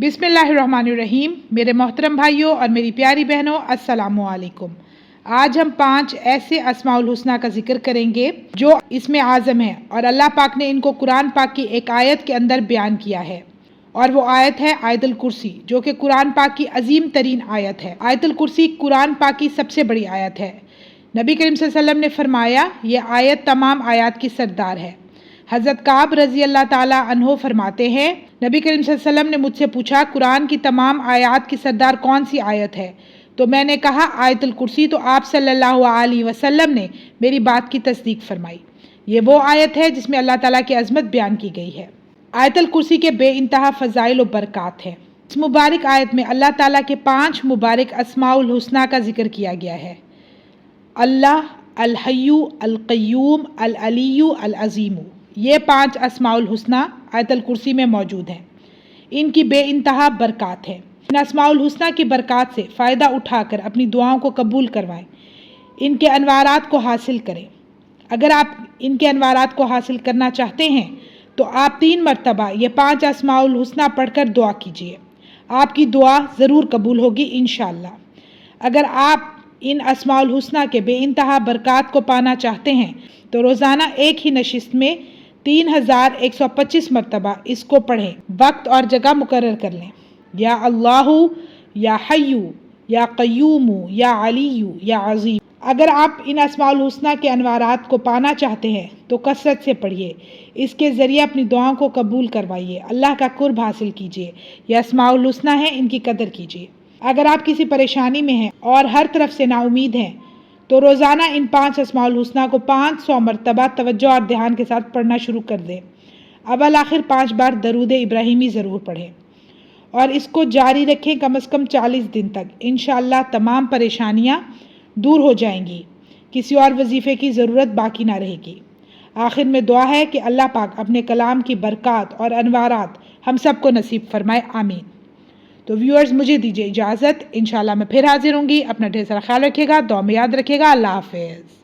बिस्मिल्लाहिर्रहमानिर्रहीम। मेरे मोहतरम भाइयों और मेरी प्यारी बहनों, अस्सलामु अलैकुम। आज हम 5 ऐसे अस्माउल हुस्ना का जिक्र करेंगे जो इसमें आज़म है और अल्लाह पाक ने इनको कुरान पाक की एक आयत के अंदर बयान किया है, और वो आयत है आयतुल कुर्सी, जो कि कुरान पाक की अजीम तरीन आयत है। आयतुल कुर्सी कुरान पाक की सबसे बड़ी आयत है। नबी करीम सल्लल्लाहु अलैहि वसल्लम ने फरमाया, ये आयत तमाम आयत की सरदार है। हज़रत काब रज़ी अल्लाह ताला अन्हो फरमाते हैं, नबी करीम सल्लल्लाहु अलैहि वसल्लम ने मुझसे पूछा, कुरान की तमाम आयत की सरदार कौन सी आयत है? तो मैंने कहा आयतुल कुर्सी। तो आप सल्लल्लाहु अलैहि वसल्लम ने मेरी बात की तस्दीक फरमाई। ये वो आयत है जिसमें अल्लाह ताला की अज़मत बयान की गई है। आयतुल कुर्सी के बेइंतहा फ़ज़ाइल व बरक़ात हैं। इस मुबारक आयत में अल्लाह ताला के 5 मुबारक अस्माउल हुस्ना का जिक्र किया गया है। अल्लाह, अल हय्यु, अल क़य्यूम, अल अलिय्यु, अल अज़ीमु। ये 5 अस्माउल हुस्ना आयतुल कुर्सी में मौजूद हैं। इनकी बेइंतहा बरक़ात है। इन अस्माउल हुस्ना की बरक़ात से फ़ायदा उठाकर अपनी दुआओं को कबूल करवाएं, इनके अनवारात को हासिल करें। अगर आप इनके अनवारात को हासिल करना चाहते हैं तो आप 3 मरतबा ये 5 अस्माउल हुस्ना पढ़कर दुआ कीजिए। आपकी दुआ ज़रूर कबूल होगी इंशाअल्लाह। अगर आप इन अस्माउल हुस्ना के बेइंतहा बरक़ात को पाना चाहते हैं तो रोज़ाना एक ही नशिस्त में 3125 मरतबा इसको पढ़ें। वक्त और जगह मुकर्रर कर लें। या अल्लाहु, या हय्यु, या क़य्यूमु, या अलिय्यु, या अज़ीम। अगर आप इन अस्माउल हुस्ना के अनवारात को पाना चाहते हैं तो कसरत से पढ़िए। इसके ज़रिए अपनी दुआओं को कबूल करवाइए, अल्लाह का कुर्ब हासिल कीजिए। ये अस्माउल हुस्ना है, इनकी कदर कीजिए। अगर आप किसी परेशानी में हैं और हर तरफ से नाउमीद हैं तो रोज़ाना इन 5 अस्माउल हुस्ना को 500 मरतबा तवज्जो और ध्यान के साथ पढ़ना शुरू कर दें। अव्वल आखिर 5 बार दरूद इब्राहिमी ज़रूर पढ़ें और इसको जारी रखें कम से कम 40 दिन तक। इंशाअल्लाह तमाम परेशानियाँ दूर हो जाएंगी, किसी और वजीफ़े की ज़रूरत बाकी ना रहेगी। आखिर में दुआ है कि अल्लाह पाक अपने कलाम की बरक़ात और अनवारात हम सबको नसीब फरमाए, आमीन। तो व्यूअर्स, मुझे दीजिए इजाज़त। इंशाअल्लाह मैं फिर हाजिर होंगी। अपना ढेर सारा ख्याल रखिएगा, दुआ में याद रखिएगा। अल्लाह हाफ़िज़।